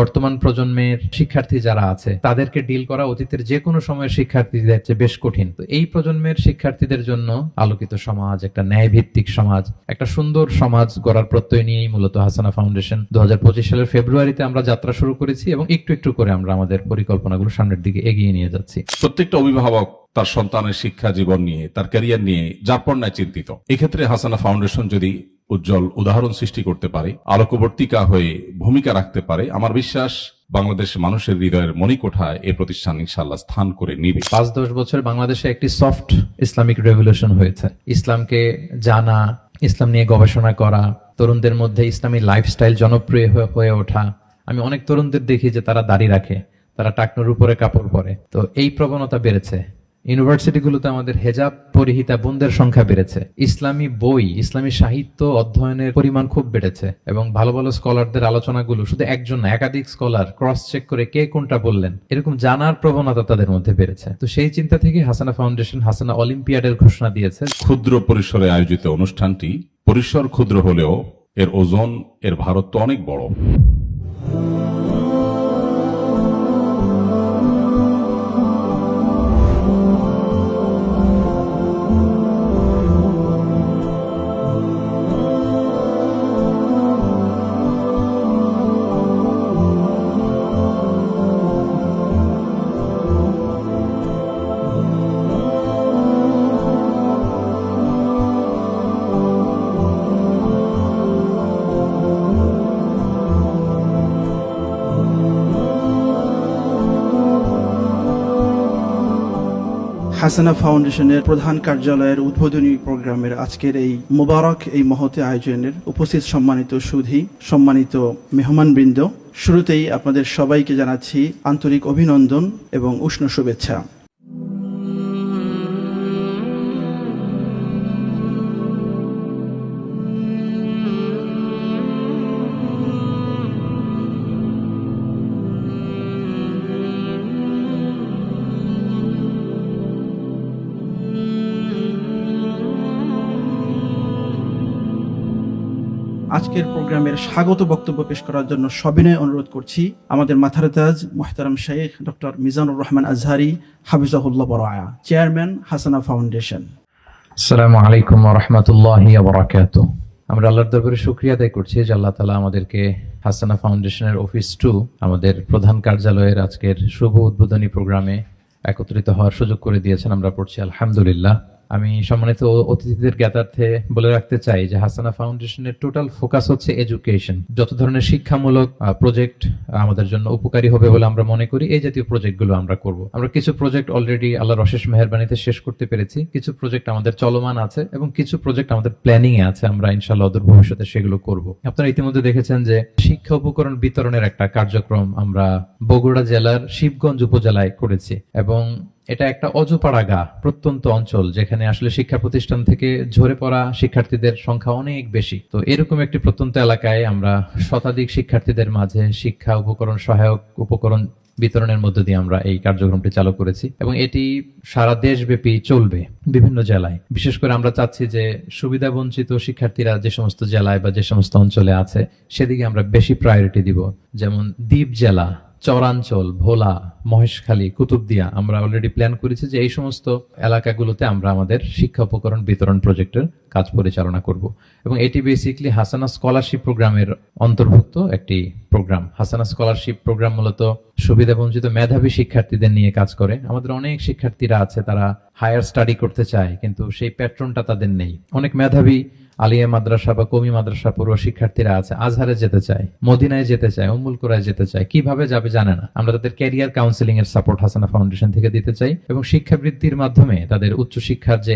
বর্তমান প্রজন্মের শিক্ষার্থী যারা আছে তাদেরকে ডিল করা অতীতের যে কোনো সময়ের শিক্ষার্থীদের চেয়ে বেশ কঠিন। তো এই প্রজন্মের শিক্ষার্থীদের জন্য আলোকিত সমাজ, একটা ন্যায় ভিত্তিক সমাজ, একটা সুন্দর সমাজ গড়ার প্রত্যয় নিয়েই মূলত হাসানা ফাউন্ডেশন 2025 সালের ফেব্রুয়ারিতে আমরা যাত্রা শুরু করেছি এবং একটু একটু করে আমরা আমাদের পরিকল্পনাগুলো সামনের দিকে এগিয়ে নিয়ে যাচ্ছি। প্রত্যেকটা অভিভাবক তার সন্তানের শিক্ষা জীবন নিয়ে, তার ক্যারিয়ার নিয়ে যারপন্যায় চিন্তিত। এক্ষেত্রে হাসানা ফাউন্ডেশন যদি উজ্জ্বল উদাহরণ সৃষ্টি করতে পারে, আলোকবর্তিকা হয়ে ভূমিকা রাখতে পারে, আমার বিশ্বাস বাংলাদেশ মানুষের হৃদয়ের মণিকোঠায় এই প্রতিষ্ঠান ইনশাআল্লাহ স্থান করে নিবে। 5-10 বছর বাংলাদেশে একটি সফট ইসলামিক রেভলিউশন হয়েছে। ইসলামকে জানা, ইসলাম নিয়ে গবেষণা করা, তরুণদের মধ্যে ইসলামী লাইফস্টাইল জনপ্রিয় হয়ে ওঠা। আমি অনেক তরুণদের দেখি যে তারা দাড়ি রাখে, তারা টাকনুর উপরে কাপড় পরে। তো এই প্রবণতা বেড়েছে। ইউনিভার্সিটিগুলোতে আমাদের হেজাব পরিহিতা বোনদের সংখ্যা বেড়েছে। ইসলামী বই, ইসলামী সাহিত্য অধ্যয়নের পরিমাণ খুব বেড়েছে এবং ভালো ভালো স্কলারদের আলোচনাগুলো শুধু একজন না, একাধিক স্কলার ক্রস চেক করে কে কোনটা বললেন, এরকম জানার প্রবণতা তাদের মধ্যে বেড়েছে। তো সেই চিন্তা থেকে হাসানা ফাউন্ডেশন হাসানা অলিম্পিয়াডের ঘোষণা দিয়েছে। ক্ষুদ্র পরিসরে আয়োজিত অনুষ্ঠানটি পরিসর ক্ষুদ্র হলেও এর ওজন, এর ভারত্ব অনেক বড়। হাসানা ফাউন্ডেশনের প্রধান কার্যালয়ের উদ্বোধনী প্রোগ্রামের আজকের এই মোবারক এই মহতে আয়োজনের উপস্থিত সম্মানিত সুধী, সম্মানিত মেহমানবৃন্দ, শুরুতেই আপনাদের সবাইকে জানাচ্ছি আন্তরিক অভিনন্দন এবং উষ্ণ শুভেচ্ছা। আজকের প্রোগ্রামের স্বাগত বক্তব্য পেশ করার জন্য সবিনয় অনুরোধ করছি আমাদের মাথার তাজ মুহতারাম Sheikh doctor Mizanur Rahman Azhari হাফিজাহুল্লাহ বরায়া, chairman হাসানা ফাউন্ডেশন। আসসালামু আলাইকুম ওয়া রাহমাতুল্লাহি ওয়া বারাকাতুহু। আমরা আল্লাহর দরবারে শুকরিয়া আদায় করছি যে আল্লাহ তাআলা আমাদেরকে হাসানা ফাউন্ডেশনের অফিস 2 আমাদের প্রধান কার্যালয়ের আজকের শুভ উদ্বোধনী প্রোগ্রামে একত্রিত হওয়ার সুযোগ করে দিয়েছেন। আমরা পড়ছি আলহামদুলিল্লাহ। আমি সম্মানিত অতিথিদের জ্ঞাতার্থে বলে রাখতে চাই যে হাসানা ফাউন্ডেশনের টোটাল ফোকাস হচ্ছে এডুকেশন। যত ধরনের শিক্ষামূলক প্রজেক্ট আমাদের জন্য উপকারী হবে বলে আমরা মনে করি, এই জাতীয় প্রজেক্টগুলো আমরা করব। আমরা কিছু প্রজেক্ট অলরেডি আল্লাহর অশেষ মেহেরবানিতে শেষ করতে পেরেছি, কিছু প্রজেক্ট আমাদের চলমান আছে এবং কিছু প্রজেক্ট আমাদের প্ল্যানিং এ আছে। আমরা ইনশাআল্লাহ অদূর ভবিষ্যতে সেগুলো করব। আপনারা ইতিমধ্যে দেখেছেন যে শিক্ষা উপকরণ বিতরণের একটা কার্যক্রম আমরা বগুড়া জেলার শিবগঞ্জ উপজেলায় করেছি এবং এটা একটা অজপাড়াগা প্রত্যন্ত অঞ্চল, যেখানে আসলে শিক্ষা প্রতিষ্ঠান থেকে ঝরে পড়া শিক্ষার্থীদের সংখ্যা অনেক বেশি। তো এরকম একটি প্রত্যন্ত এলাকায় আমরা শতাধিক শিক্ষার্থীদের মাঝে শিক্ষা উপকরণ, সহায়ক উপকরণ বিতরণের মধ্য দিয়ে আমরা এই কার্যক্রমটি চালু করেছি এবং এটি সারা দেশব্যাপী চলবে বিভিন্ন জেলায়। বিশেষ করে আমরা চাচ্ছি যে সুবিধা বঞ্চিত শিক্ষার্থীরা যে সমস্ত জেলায় বা যে সমস্ত অঞ্চলে আছে সেদিকে আমরা বেশি প্রায়োরিটি দিব। যেমন দ্বীপ জেলা, চরাঞ্চল, ভোলা, মহেশখালী, কুতুবদিয়া, আমরা অলরেডি প্ল্যান করেছি যে এই সমস্ত এলাকাগুলোতে আমরা আমাদের শিক্ষা উপকরণ বিতরণ প্রজেক্টের কাজ পরিচালনা করব এবং এটি বেসিক্যালি হাসানা স্কলারশিপ প্রোগ্রামের অন্তর্ভুক্ত একটি প্রোগ্রাম। হাসানা স্কলারশিপ প্রোগ্রাম মূলত সুবিধাবঞ্চিত মেধাবী শিক্ষার্থীদের নিয়ে কাজ করে। আমাদের অনেক শিক্ষার্থীরা আছে তারা হায়ার স্টাডি করতে চায় কিন্তু সেই প্যাট্রনটা তাদের নেই। অনেক মেধাবী আলিয়া মাদ্রাসা বা কমি মাদ্রাসা পড়ুয়া শিক্ষার্থীরা আছে, আজহারে যেতে চায়, মদিনায় যেতে চায়, উম্মুল কুরায় যেতে চায়, কিভাবে যাবে জানে না। আমরা তাদের ক্যারিয়ার কাউন্সিলিং এর সাপোর্ট হাসানা ফাউন্ডেশন থেকে দিতে চাই এবং শিক্ষাবৃত্তির মাধ্যমে তাদের উচ্চ শিক্ষার যে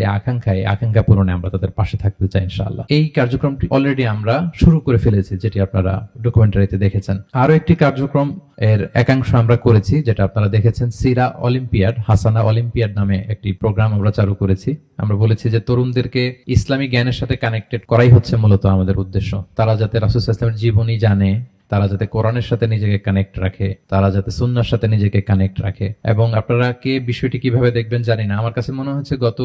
আকাঙ্ক্ষা পূরণে আমরা তাদের পাশে থাকতে চাই ইনশাআল্লাহ। এই কার্যক্রমটি অলরেডি আমরা শুরু করে ফেলেছি, যেটি আপনারা ডকুমেন্টারিতে দেখেছেন। আরো একটি কার্যক্রম এর একাংশ আমরা করেছি যেটা আপনারা দেখেছেন, সিরা অলিম্পিয়াড, হাসানা অলিম্পিয়াড নামে একটি প্রোগ্রাম আমরা চালু করেছি। আমরা বলেছি যে তরুণদেরকে ইসলামী জ্ঞানের সাথে কানেক্টেড করাই হচ্ছে মূলত আমাদের উদ্দেশ্য। তারা যাতে রাসূল সাল্লাল্লাহু আলাইহি ওয়াসাল্লামের জীবনী জানে, তারা যাতে কোরআনের সাথে নিজেকে কানেক্ট রাখে, তারা যাতে সুন্নাহর সাথে নিজেকে কানেক্ট রাখে। এবং আপনারা কে বিষয়টি কিভাবে দেখবেন জানি না, আমার কাছে মনে হচ্ছে গত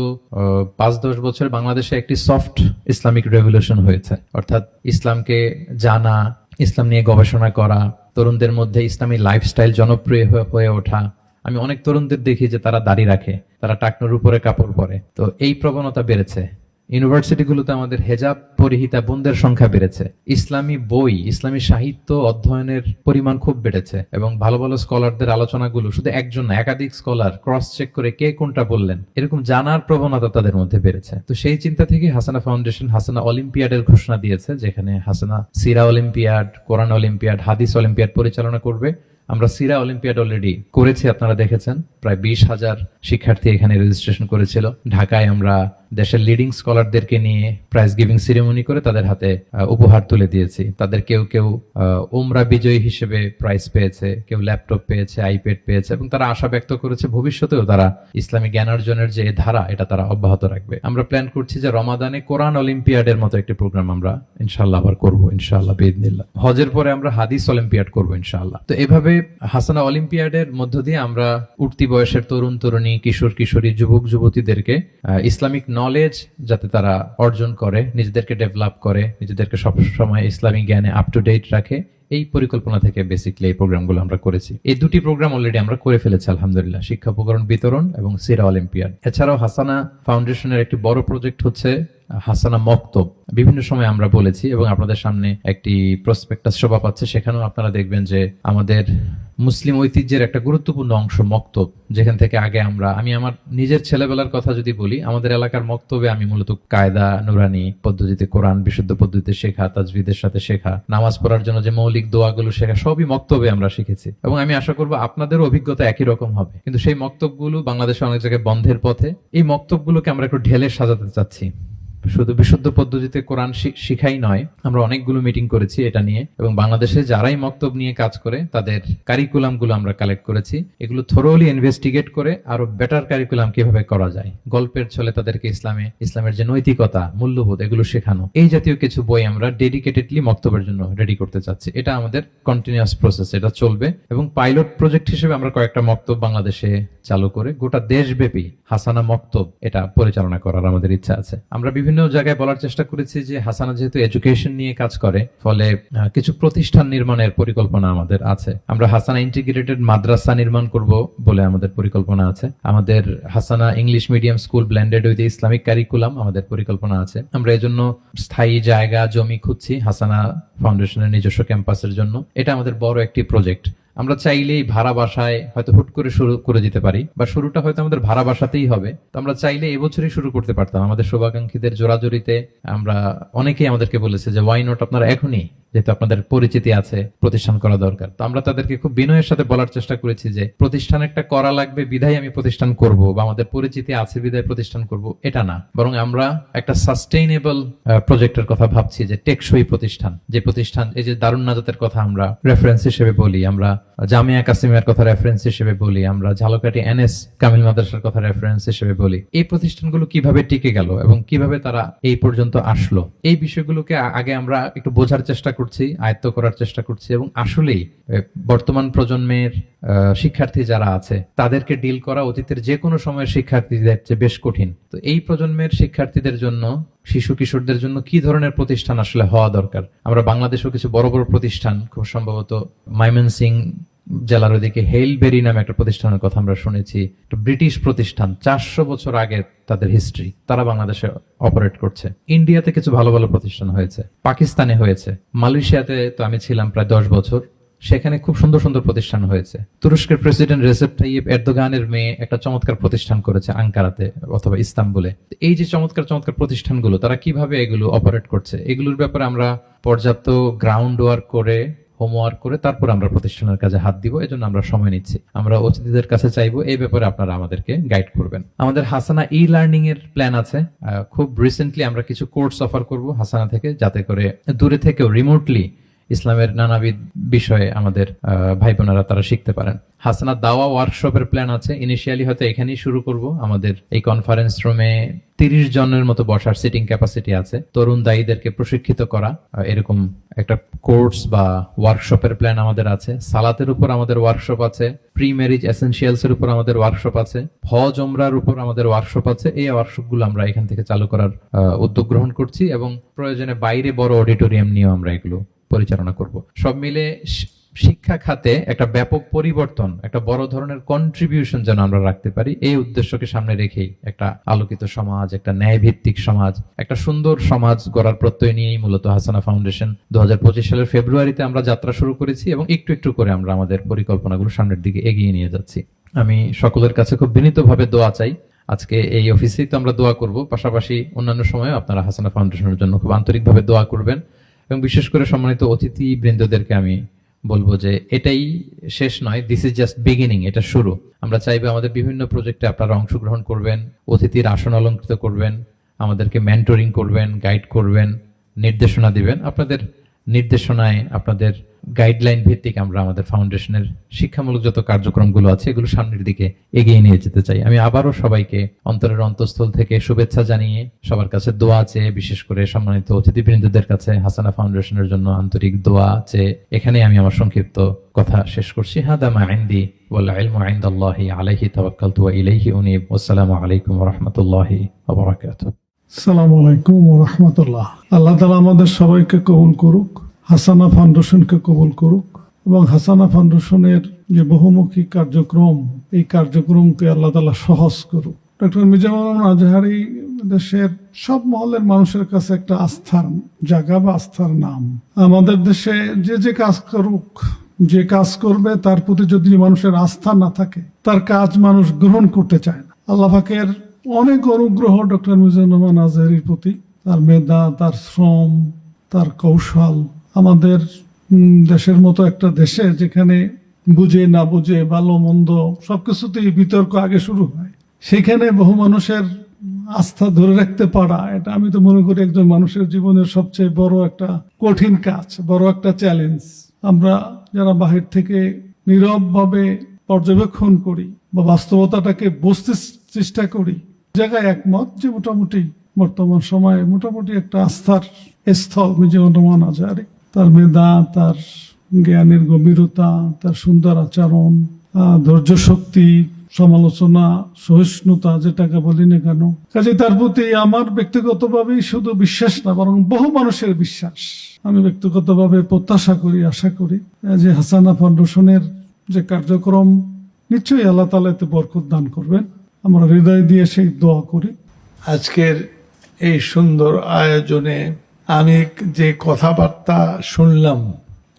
5-10 বছর বাংলাদেশে একটি সফট ইসলামিক রেভলিউশন হয়েছে। অর্থাৎ ইসলামকে জানা, ইসলাম নিয়ে গবেষণা করা, তরুণদের মধ্যে ইসলামী লাইফস্টাইল জনপ্রিয় হয়ে ওঠা। আমি অনেক তরুণদের দেখি যে তারা দাড়ি রাখে, তারা টাকনুর উপরে কাপড় পরে। তো এই প্রবণতা বেড়েছে। ইউনিভার্সিটিগুলোতে আমাদের হেজাব পরিহিতা বোনদের সংখ্যা বেড়েছে। ইসলামী বই, ইসলামী সাহিত্য অধ্যয়নের পরিমাণ খুব বেড়েছে এবং ভালো ভালো স্কলারদের আলোচনাগুলো শুধু একজন না, একাধিক স্কলার ক্রস চেক করে কে কোনটা বললেন এরকম জানার প্রবণতা তাদের মধ্যে বেড়েছে। তো সেই চিন্তা থেকে হাসানা ফাউন্ডেশন হাসানা অলিম্পিয়াডের ঘোষণা দিয়েছে, যেখানে হাসানা সিরা অলিম্পিয়াড, কোরআন অলিম্পিয়াড, হাদিস অলিম্পিয়াড পরিচালনা করবে। আমরা সিরা অলিম্পিয়াড অলরেডি করেছি, আপনারা দেখেছেন। প্রায় 20,000 শিক্ষার্থী এখানে রেজিস্ট্রেশন করেছিল। ঢাকায় আমরা দেশের লিডিং স্কলারদেরকে নিয়ে প্রাইজ গিভিং সেরেমনি করে তাদের হাতে উপহার তুলে দিয়েছি। তাদের কেউ কেউ উমরা বিজয়ী হিসেবে প্রাইজ পেয়েছে, কেউ ল্যাপটপ পেয়েছে, আইপ্যাড পেয়েছে এবং তারা আশা ব্যক্ত করেছে ভবিষ্যতেও তারা ইসলামী জ্ঞানার্জনের যে ধারা এটা তারা অব্যাহত রাখবে। আমরা প্ল্যান করছি যে রমাদানে কোরআন অলিম্পিয়াডের মতো একটি প্রোগ্রাম আমরা ইনশাআল্লাহ আবার করবো, ইনশাআল্লাহ বিইذনিল্লাহ। হজের পরে আমরা হাদিস অলিম্পিয়াড করবো ইনশাআল্লাহ। তো এভাবে হাসানা অলিম্পিয়াডের মধ্য দিয়ে আমরা উঠতি বয়সের তরুণ তরুণী, কিশোর কিশোরী, যুবক যুবতীদেরকে ইসলামিক নলেজ যাতে তারা অর্জন করে, নিজেদেরকে ডেভেলপ করে, নিজেদেরকে সবসময় ইসলামিক জ্ঞানে আপ টু ডেট রাখে, এই পরিকল্পনা থেকে বেসিক্যালি এই প্রোগ্রামগুলো আমরা করেছি। এই দুটি প্রোগ্রাম অলরেডি আমরা করে ফেলেছি আলহামদুলিল্লাহ, শিক্ষা উপকরণ বিতরণ এবং সিরা অলিম্পিয়াড। এছাড়াও হাসানা ফাউন্ডেশনের একটি বড় প্রজেক্ট হচ্ছে হাসানা মক্তব। বিভিন্ন সময় আমরা বলেছি এবং আপনাদের সামনে একটি প্রসপেক্টাস শোভা পাচ্ছে, সেখানেও আপনারা দেখবেন যে আমাদের মুসলিম ঐতিহ্যের একটা গুরুত্বপূর্ণ অংশ মক্তব, যেখান থেকে আগে আমি আমার নিজের ছেলেবেলার কথা যদি বলি, আমাদের এলাকার মক্তবে আমি মূলত কায়দা নুরানি পদ্ধতিতে কোরআন বিশুদ্ধ পদ্ধতিতে শেখা, তাজবিদের সাথে শেখা, নামাজ পড়ার জন্য যে মৌলিক দোয়াগুলো শেখা, সবই মক্তবে আমরা শিখেছি এবং আমি আশা করবো আপনাদের অভিজ্ঞতা একই রকম হবে। কিন্তু সেই মক্তবগুলো বাংলাদেশে অনেক জায়গায় বন্ধের পথে। এই মক্তবগুলোকে আমরা একটু ঢেলে সাজাতে চাচ্ছি। শুধু বিশুদ্ধ পদ্ধতিতে কোরআন শিখাই নয়, আমরা অনেকগুলো মিটিং করেছি এটা নিয়ে এবং বাংলাদেশে যারাই মক্তব নিয়ে কাজ করে তাদের কারিকুলাম গুলো আমরা কালেক্ট করেছি। এগুলো থরোলি ইনভেস্টিগেট করে আরো বেটার কারিকুলাম কিভাবে করা যায়, গল্পের ছলে তাদেরকে ইসলামের যে নৈতিকতা, মূল্যবোধ এগুলো শেখানো, এই জাতীয় কিছু বই আমরা ডেডিকেটেডলি মক্তবের জন্য রেডি করতে চাচ্ছি। এটা আমাদের কন্টিনিউয়াস প্রসেস, এটা চলবে এবং পাইলট প্রজেক্ট হিসেবে আমরা কয়েকটা মক্তব বাংলাদেশে চালু করে গোটা দেশব্যাপী হাসানা মক্তব এটা পরিচালনা করার আমাদের ইচ্ছা আছে। আমরা বিভিন্ন জায়গায় বলার চেষ্টা করেছি যে হাসানা যেহেতু এডুকেশন নিয়ে কাজ করে, ফলে কিছু প্রতিষ্ঠান নির্মাণের পরিকল্পনা আমাদের আছে। আমরা হাসানা ইন্টিগ্রেটেড মাদ্রাসা নির্মাণ করব বলে আমাদের পরিকল্পনা আছে। আমাদের হাসানা English medium school blended with Islamic curriculum আমাদের পরিকল্পনা আছে। আমরা এজন্য স্থায়ী জায়গা জমি খুঁজছি হাসানা ফাউন্ডেশনের নিজস্ব ক্যাম্পাসের জন্য। এটা আমাদের বড় একটি প্রজেক্ট। আমরা চাইলেই ভাড়া বাসায় হয়তো হুট করে শুরু করে দিতে পারি, বা শুরুটা হয়তো আমাদের ভাড়া বাসাতেই হবে। তো আমরা চাইলে এবছরই শুরু করতে পারতাম। আমাদের শুভাকাঙ্ক্ষীদের জোরাজোরিতে আমরা অনেকেই আমাদেরকে বলেছে যে ওয়াই নট, আপনারা এখনই, যেহেতু আপনাদের পরিচিতি আছে, প্রতিষ্ঠান করা দরকার। তো আমরা তাদেরকে খুব বিনয়ের সাথে বলার চেষ্টা করেছি যে প্রতিষ্ঠান একটা করা লাগবে বিধায় আমি প্রতিষ্ঠান করব, বা আমাদের পরিচিতি আছে বিধায় প্রতিষ্ঠান করব, এটা না। বরং আমরা একটা সাস্টেইনেবল প্রজেক্টের কথা ভাবছি, যে টেকসই প্রতিষ্ঠান, যে প্রতিষ্ঠান, এই যে দারুন নাজাতের কথা আমরা রেফারেন্স হিসেবে বলি, আমরা জামিয়া কাসিমিয়ার কথা রেফারেন্স হিসেবে বলি, আমরা ঝালকাঠি এনএস কামিল মাদ্রাসার কথা রেফারেন্স হিসেবে বলি। এই প্রতিষ্ঠানগুলো কিভাবে টিকে গেল এবং কিভাবে তারা এই পর্যন্ত আসলো, এই বিষয়গুলোকে আগে আমরা একটু বোঝার চেষ্টা করছি, আয়ত্ত করার চেষ্টা করছি। এবং আসলেই বর্তমান প্রজন্মের শিক্ষার্থী যারা আছে তাদেরকে ডিল করা অতীতের যে কোনো সময়ের শিক্ষার্থীদের চেয়ে বেশ কঠিন। তো এই প্রজন্মের শিক্ষার্থীদের জন্য, শিশু কিশোরদের জন্য কি ধরনের প্রতিষ্ঠান আসলে হওয়া দরকার। আমরা বাংলাদেশেও কিছু বড় বড় প্রতিষ্ঠান, খুব সম্ভবত ময়মনসিংহ জেলার ওইদিকে হেইলবেরি নামে একটা প্রতিষ্ঠানের কথা আমরা শুনেছি, একটা ব্রিটিশ প্রতিষ্ঠান, 400 বছর আগে তাদের হিস্ট্রি, তারা বাংলাদেশে অপারেট করছে। ইন্ডিয়াতে কিছু ভালো ভালো প্রতিষ্ঠান হয়েছে, পাকিস্তানে হয়েছে, মালয়েশিয়াতে তো আমি ছিলাম প্রায় 10 বছর, সেখানে খুব সুন্দর সুন্দর প্রতিষ্ঠান হয়েছে। তুরস্কের প্রেসিডেন্ট রেসেপ তাইয়িপ এরদোগানের মেয়ে একটা চমৎকার প্রতিষ্ঠান করেছে আঙ্কারাতে অথবা ইস্তাম্বুলে। এই যে চমৎকার চমৎকার প্রতিষ্ঠানগুলো, তারা কিভাবে এগুলো অপারেট করছে, এগুলোর ব্যাপারে আমরা পর্যাপ্ত গ্রাউন্ড ওয়ার্ক করে, হোমওয়ার্ক করে তারপর আমরা প্রতিষ্ঠানের কাজে হাত দিব। এজন্য আমরা সময় নিচ্ছি। আমরা অতিথিদের কাছে চাইবো এই ব্যাপারে আপনারা আমাদেরকে গাইড করবেন। আমাদের হাসানা ই লার্নিং এর প্ল্যান আছে। খুব রিসেন্টলি আমরা কিছু কোর্স অফার করব হাসানা থেকে, যাতে করে দূরে থেকেও রিমোটলি ইসলামের নানাবিধ বিষয়ে আমাদের ভাই বোনেরা তারা শিখতে পারেন। হাসানা দাওয়া ওয়ার্কশপের প্ল্যান আছে। ইনিশিয়ালি হয়তো এখানেই শুরু করব। আমাদের এই কনফারেন্স রুমে 30 জনের মতো বসার সিটিং ক্যাপাসিটি আছে। তরুণ দায়ীদেরকে প্রশিক্ষিত করা এরকম একটা কোর্স বা ওয়ার্কশপের প্ল্যান আমাদের আছে। সালাতের উপর আমাদের ওয়ার্কশপ আছে, প্রি ম্যারেজ এসেনশিয়ালস এর উপর আমাদের ওয়ার্কশপ আছে, হজ ওমরার উপর আমাদের ওয়ার্কশপ আছে। এই ওয়ার্কশপগুলো আমরা এখান থেকে চালু করার উদ্যোগ গ্রহণ করছি এবং প্রয়োজনে বাইরে বড় অডিটোরিয়াম নিয়েও আমরা এগুলো পরিচালনা করব। সব মিলে শিক্ষা খাতে একটা ব্যাপক পরিবর্তন, একটা বড় ধরনের কন্ট্রিবিউশন যেন আমরা রাখতে পারি, এই উদ্দেশ্যকে সামনে রেখেই একটা আলোকিত সমাজ, একটা ন্যায়ভিত্তিক সমাজ, একটা সুন্দর সমাজ গড়ার প্রত্যয় নিয়েই মূলত হাসানা ফাউন্ডেশন 2025 সালের ফেব্রুয়ারিতে আমরা যাত্রা শুরু করেছি এবং একটু একটু করে আমরা আমাদের পরিকল্পনাগুলো সামনের দিকে এগিয়ে নিয়ে যাচ্ছি। আমি সকলের কাছে খুব বিনীতভাবে দোয়া চাই। আজকে এই অফিসেই তো আমরা দোয়া করব, পাশাপাশি অন্যান্য সময়ে আপনারা হাসানা ফাউন্ডেশনের জন্য খুব আন্তরিকভাবে দোয়া করবেন। এবং বিশেষ করে সম্মানিত অতিথি বৃন্দদেরকে আমি বলবো যে এটাই শেষ নয়, দিস ইজ জাস্ট বিগিনিং, এটা শুরু। আমরা চাইবো আমাদের বিভিন্ন প্রজেক্টে আপনারা অংশগ্রহণ করবেন, অতিথির আসন অলঙ্কৃত করবেন, আমাদেরকে মেন্টরিং করবেন, গাইড করবেন, নির্দেশনা দিবেন। আপনাদের নির্দেশনায়, আপনাদের গাইডলাইন ভিত্তিক আমরা আমাদের ফাউন্ডেশনের শিক্ষামূলক যত কার্যক্রমগুলো আছে এগুলো সামনের দিকে এগিয়ে নিয়ে যেতে চাই। আমি আবারও সবাইকে অন্তরের অন্তঃস্থল থেকে শুভেচ্ছা জানিয়ে, সবার কাছে দোয়া চেয়ে, বিশেষ করে সম্মানিত অতিথিবৃন্দদের কাছে হাসানা ফাউন্ডেশনের জন্য আন্তরিক দোয়া চেয়ে এখানে আমি আমার সংক্ষিপ্ত কথা শেষ করছি। হাদা মা ইনদি ওয়াল ইলমু ইনদাল্লাহি আলাইহি তাওয়াক্কালতু ওয়া ইলাইহি উনীব। ওয়াসসালামু আলাইকুম ওয়া রাহমাতুল্লাহি ওয়া বারাকাতুহু। আসসালামু আলাইকুম ওয়া রাহমাতুল্লাহ। আল্লাহ তাআলা আমাদের সবাইকে কবুল করুক, হাসানা ফাউন্ডেশনকে কবুল করুক, এবং হাসানা ফাউন্ডেশনের যে বহুমুখী কার্যক্রম, এই কার্যক্রমকে আল্লাহ তাআলা সহজ করুক। ডক্টর মিজানুর রহমান আজহারী দেশের সব মহলের মানুষের কাছে একটা আস্থার জায়গা বা আস্থার নাম। আমাদের দেশে যে কাজ করুক, যে কাজ করবে তার প্রতি যদি মানুষের আস্থা না থাকে, তার কাজ মানুষ গ্রহণ করতে চায় না। আল্লাহ পাকের অনেক অনুগ্রহ ডক্টর মিজানুর রহমান আজহারীর প্রতি, তার মেধা, তার শ্রম, তার কৌশল। আমাদের দেশের মতো একটা দেশে যেখানে বুঝে না বুঝে, ভালো মন্দ সবকিছুতেই বিতর্ক আগে শুরু হয়, সেখানে বহু মানুষের আস্থা ধরে রাখতে পারা, এটা আমি তো মনে করি একজন মানুষের জীবনের সবচেয়ে বড় একটা কঠিন কাজ, বড় একটা চ্যালেঞ্জ। আমরা যারা বাহির থেকে নীরবভাবে পর্যবেক্ষণ করি বা বাস্তবতাটাকে বুঝতে চেষ্টা করি, জায়গায় একমত যে মোটামুটি বর্তমান সময়ে মোটামুটি একটা আস্থার স্থল মিজানুর রহমান আজহারী। তার মেধা, তার জ্ঞানের গভীরতা, তার সুন্দর আচরণ, ধৈর্য শক্তি, সমালোচনা, সহিষ্ণুতা, যেটাকে বলি না কেন। কাজে তার প্রতি আমার ব্যক্তিগতভাবেই শুধু বিশ্বাস না, বরং বহু মানুষের বিশ্বাস। আমি ব্যক্তিগতভাবে প্রত্যাশা করি, আশা করি যে হাসানা ফাউন্ডেশনের যে কার্যক্রম, নিশ্চয়ই আল্লাহ তাআলা এতে বরকত দান করবেন। আমরা হৃদয় দিয়ে সেই দোয়া করি। আজকের এই সুন্দর আয়োজনে আমি যে কথাবার্তা শুনলাম,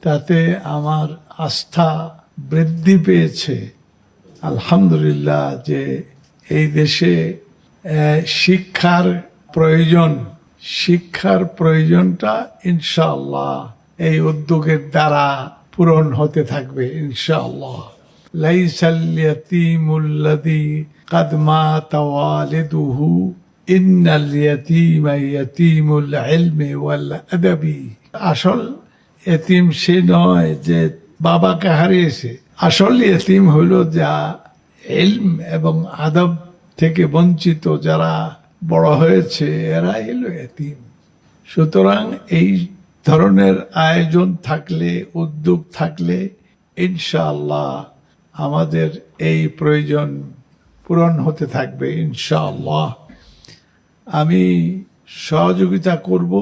তাতে আমার আস্থা বৃদ্ধি পেয়েছে। আলহামদুলিল্লাহ যে এই দেশে শিক্ষার প্রয়োজনটা ইনশাআল্লাহ এই উদ্যোগের দ্বারা পূরণ হতে থাকবে ইনশাআল্লাহ। লাইসাল ইয়াতীমুল্লাযী কাদ মাতা ওয়ালিদুহু ইন্নাল ইয়াতীমা ইয়াতীমুল ইলমি ওয়াল আদাবি। আসল এতিম সে নয় যে বাবাকে হারিয়েছে, আসল এতিম হইল যা ইলম এবং আদব থেকে বঞ্চিত, যারা বড় হয়েছে এরাই হলো এতিম। সুতরাং এই ধরনের আয়োজন থাকলে, উদ্যোগ থাকলে ইনশাআল্লাহ আমাদের এই প্রয়োজন পূরণ হতে থাকবে ইনশাআল্লাহ। আমি সহযোগিতা করব,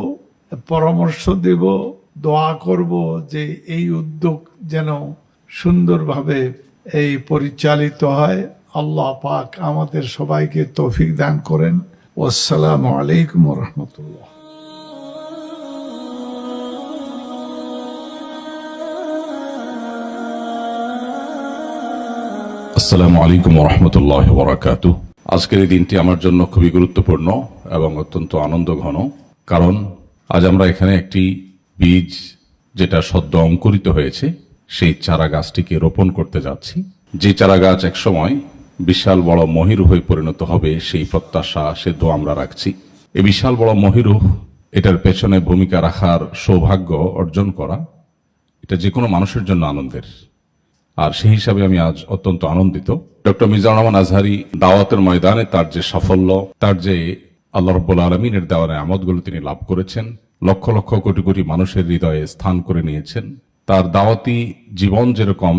পরামর্শ দেব, দোয়া করব যে এই উদ্যোগ যেন সুন্দরভাবে এই পরিচালিত হয়। আল্লাহ পাক আমাদের সবাইকে তৌফিক দান করেন। আসসালামু আলাইকুম ওয়া রাহমাতুল্লাহ। আসসালামু আলাইকুম ওয়া রাহমাতুল্লাহি ওয়া বারাকাতুহু। আজকের এই দিনটি আমার জন্য খুবই গুরুত্বপূর্ণ এবং অত্যন্ত আনন্দ ঘন, কারণ আজ আমরা এখানে একটি বীজ, যেটা সদ্য অঙ্কুরিত হয়েছে, সেই চারা গাছটিকে রোপণ করতে যাচ্ছি। যে চারা গাছ একসময় বিশাল বড় মহিরু হয়ে পরিণত হবে, সেই প্রত্যাশা, সে দোয়া আমরা রাখছি। এই বিশাল বড় মহিরু, এটার পেছনে ভূমিকা রাখার সৌভাগ্য অর্জন করা, এটা যে কোনো মানুষের জন্য আনন্দের। আর সেই হিসাবে আমি আজ অত্যন্ত আনন্দিত। ডক্টর মিজানুর রহমান আজহারী দাওয়াতের ময়দানে তার যে সাফল্য, তার যে আল্লাহ রাব্বুল আলামিনের দেওয়া নেয়ামতগুলো তিনি লাভ করেছেন, লক্ষ লক্ষ কোটি কোটি মানুষের হৃদয়ে স্থান করে নিয়েছেন, তার দাওয়াতি জীবন যেরকম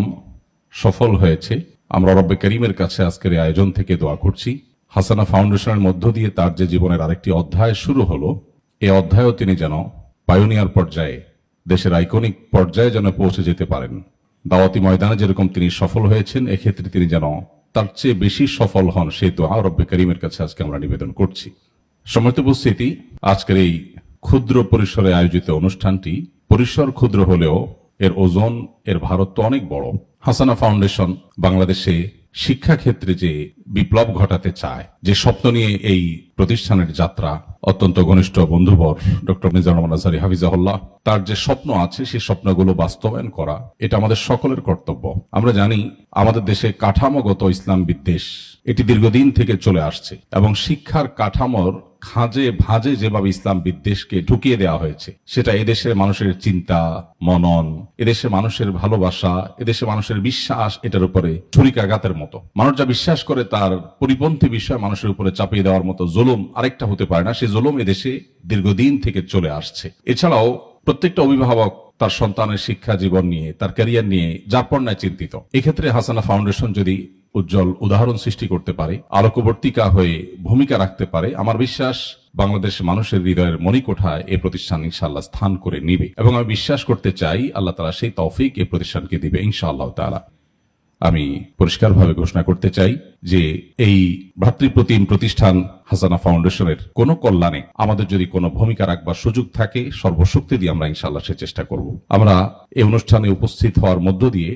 সফল হয়েছে, আমরা রব্বে করিমের কাছে আজকের এই আয়োজন থেকে দোয়া করছি হাসানা ফাউন্ডেশনের মধ্য দিয়ে তার যে জীবনের আরেকটি অধ্যায় শুরু হলো, এই অধ্যায়ও তিনি যেন পায়োনিয়ার পর্যায়ে, দেশের আইকনিক পর্যায়ে যেন পৌঁছে যেতে পারেন। দাওয়াতি ময়দানে যেরকম তিনি সফল হয়েছেন, এক্ষেত্রে তিনি যেন তার চেয়ে বেশি সফল হন, সেই দোয়া রব্বে করিমের কাছে আজকে আমরা নিবেদন করছি। সম্মানিত উপস্থিতি, আজকের এই ক্ষুদ্র পরিসরে আয়োজিত অনুষ্ঠানটি পরিসর ক্ষুদ্র হলেও এর ওজন, এর ভারত তো অনেক বড়। হাসানা ফাউন্ডেশন বাংলাদেশে শিক্ষা ক্ষেত্রে যে বিপ্লব ঘটাতে চায়, যে স্বপ্ন নিয়ে এই প্রতিষ্ঠানের যাত্রা, অত্যন্ত ঘনিষ্ঠ বন্ধুবর ডক্টর মিজানুর রহমান আজহারী হাফিজাহুল্লাহ, তার যে স্বপ্ন আছে সেই স্বপ্নগুলো বাস্তবায়ন করা, এটা আমাদের সকলের কর্তব্য। আমরা জানি আমাদের দেশে কাঠামোগত ইসলাম বিদ্বেষ এটি দীর্ঘদিন থেকে চলে আসছে, এবং শিক্ষার কাঠামোর খাঁজে ভাঁজে যেভাবে ইসলাম বিদ্বেষকে ঢুকিয়ে দেওয়া হয়েছে, সেটা এদেশের মানুষের চিন্তা, মনন, এদেশের মানুষের ভালোবাসা, এদেশের মানুষের বিশ্বাস, এটার উপরে ছুরিকাঘাতের মতো। মানুষ যা বিশ্বাস করে তার পরিপন্থী বিষয় মানুষের উপরে চাপিয়ে দেওয়ার মতো জুলুম আরেকটা হতে পারে না। সেই জুলুম এদেশে দীর্ঘদিন থেকে চলে আসছে। এছাড়াও প্রত্যেকটা অভিভাবক তার সন্তানের শিক্ষা জীবন নিয়ে, তার ক্যারিয়ার নিয়ে যারপরনায় চিন্তিত। এক্ষেত্রে হাসানা ফাউন্ডেশন যদি উজ্জ্বল উদাহরণ সৃষ্টি করতে পারে, আলোকবর্তিকা হয়ে ভূমিকা রাখতে পারে, আমার বিশ্বাস বাংলাদেশ মানুষের হৃদয়ের মণিকোঠায় এই প্রতিষ্ঠান ইনশাআল্লাহ স্থান করে নিবে, এবং আমি বিশ্বাস করতে চাই আল্লাহ তাআলা সেই তৌফিক এই প্রতিষ্ঠানকে দিবে ইনশাআল্লাহ তাআলা। আমি পরিষ্কারভাবে ঘোষণা করতে চাই যে এই ভ্রাতৃপ্রতিম প্রতিষ্ঠান হাসানা ফাউন্ডেশনের কোনো কল্যাণে আমাদের যদি কোনো ভূমিকা রাখবার সুযোগ থাকে, সর্বশক্তি দিয়ে আমরা ইনশাআল্লাহ সে চেষ্টা করব। আমরা এই অনুষ্ঠানে উপস্থিত হওয়ার মধ্য দিয়ে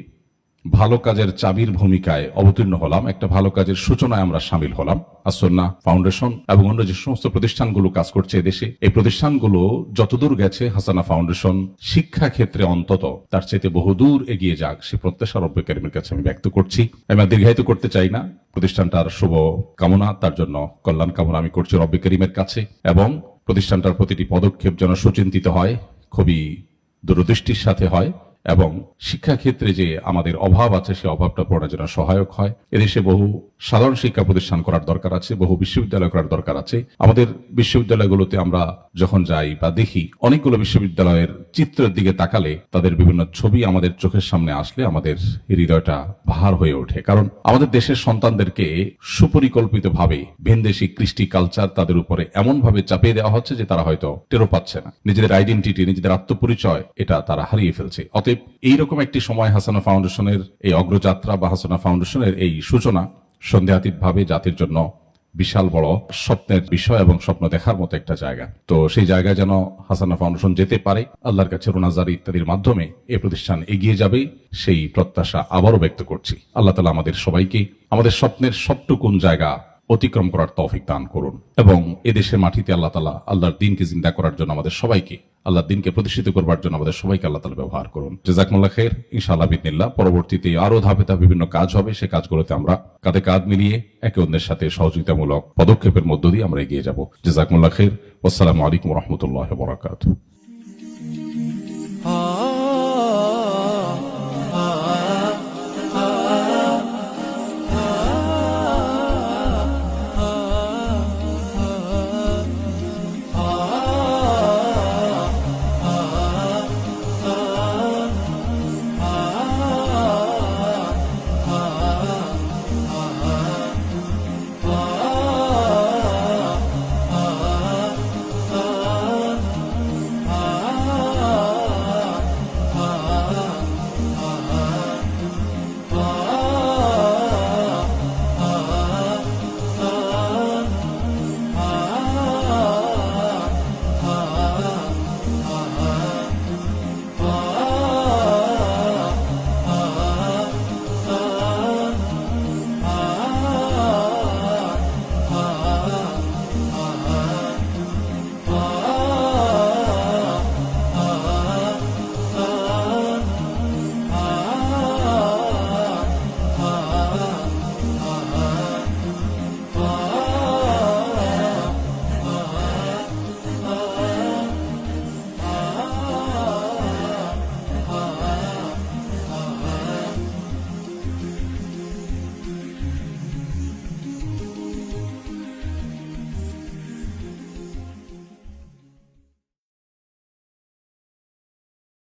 ভালো কাজের চাবির ভূমিকায় অবতীর্ণ হলাম, একটা ভালো কাজের সূচনায় আমরা সামিল হলাম। আসন্না ফাউন্ডেশন এবং অন্য যে সমস্ত প্রতিষ্ঠানগুলো কাজ করছে এদেশে, এই প্রতিষ্ঠানগুলো যতদূর গেছে, হাসানা ফাউন্ডেশন শিক্ষা ক্ষেত্রে অন্তত তার চাইতে বহুদূর এগিয়ে যাক, সে প্রত্যাশা রব্বে কারিমের কাছে আমি ব্যক্ত করছি। আমি আর দীর্ঘায়িত করতে চাই না। প্রতিষ্ঠানটার শুভ কামনা, তার জন্য কল্যাণ কামনা আমি করছি রব্বে কারিমের কাছে, এবং প্রতিষ্ঠানটার প্রতিটি পদক্ষেপ যেন সুচিন্তিত হয়, খুবই দূরদৃষ্টির সাথে হয়, এবং শিক্ষাক্ষেত্রে যে আমাদের অভাব আছে সে অভাবটা পূরণের জন্য সহায়ক হয়। এদেশে বহু সাধারণ শিক্ষা প্রতিষ্ঠান করার দরকার আছে, বহু বিশ্ববিদ্যালয় করার দরকার আছে। আমাদের বিশ্ববিদ্যালয়গুলোতে আমরা যখন যাই বা দেখি, অনেকগুলো বিশ্ববিদ্যালয়ের চিত্রের দিকে তাকালে তাদের বিভিন্ন ছবি আমাদের চোখের সামনে আসলে আমাদের হৃদয়টা ভার হয়ে ওঠে। কারণ আমাদের দেশের সন্তানদেরকে সুপরিকল্পিতভাবে ভিনদেশী কৃষ্টি কালচার তাদের উপরে এমন ভাবে চাপিয়ে দেওয়া হচ্ছে যে তারা হয়তো টেরও পাচ্ছে না। নিজেদের আইডেন্টিটি, নিজেদের আত্মপরিচয় এটা তারা হারিয়ে ফেলছে। অতএব এইরকম একটি সময় হাসানা ফাউন্ডেশনের এই অগ্রযাত্রা বা হাসানা ফাউন্ডেশনের এই সূচনা সন্দেহাতীতভাবে জাতির জন্য বিশাল বড় স্বপ্নের বিষয় এবং স্বপ্ন দেখার মতো একটা জায়গা। তো সেই জায়গায় যেন হাসানা ফাউন্ডেশন যেতে পারে, আল্লাহর কাছে রোনাজার ইত্যাদির মাধ্যমে এই প্রতিষ্ঠান এগিয়ে যাবে, সেই প্রত্যাশা আবারও ব্যক্ত করছি। আল্লাহ তাআলা আমাদের সবাইকে আমাদের স্বপ্নের সবটুকুন জায়গা অতিক্রম করার তৌফিক দান করুন, এবং এদেশের মাটিতে আল্লাহ তাআলা আল্লাহর দ্বীনকে জিন্দা করার জন্য আমাদের সবাইকে, আল্লাহর দ্বীনকে প্রতিষ্ঠিত করবার জন্য আমাদের সবাইকে আল্লাহ তাআলা ব্যবহার করুন। জাযাকুমুল্লাহ খাইর। ইনশাআল্লাহ বিদিনিল্লাহ পরবর্তীতে আরো ধাপে ধাপে বিভিন্ন কাজ হবে, সেই কাজগুলোতে আমরা কাঁধে কাঁধ মিলিয়ে একে অন্যের সাথে সহযোগিতামূলক পদক্ষেপের মধ্য দিয়ে আমরা এগিয়ে যাব। জাযাকুমুল্লাহ খাইর। আসসালামু আলাইকুম ওয়া রাহমাতুল্লাহি ওয়া বারাকাতুহু।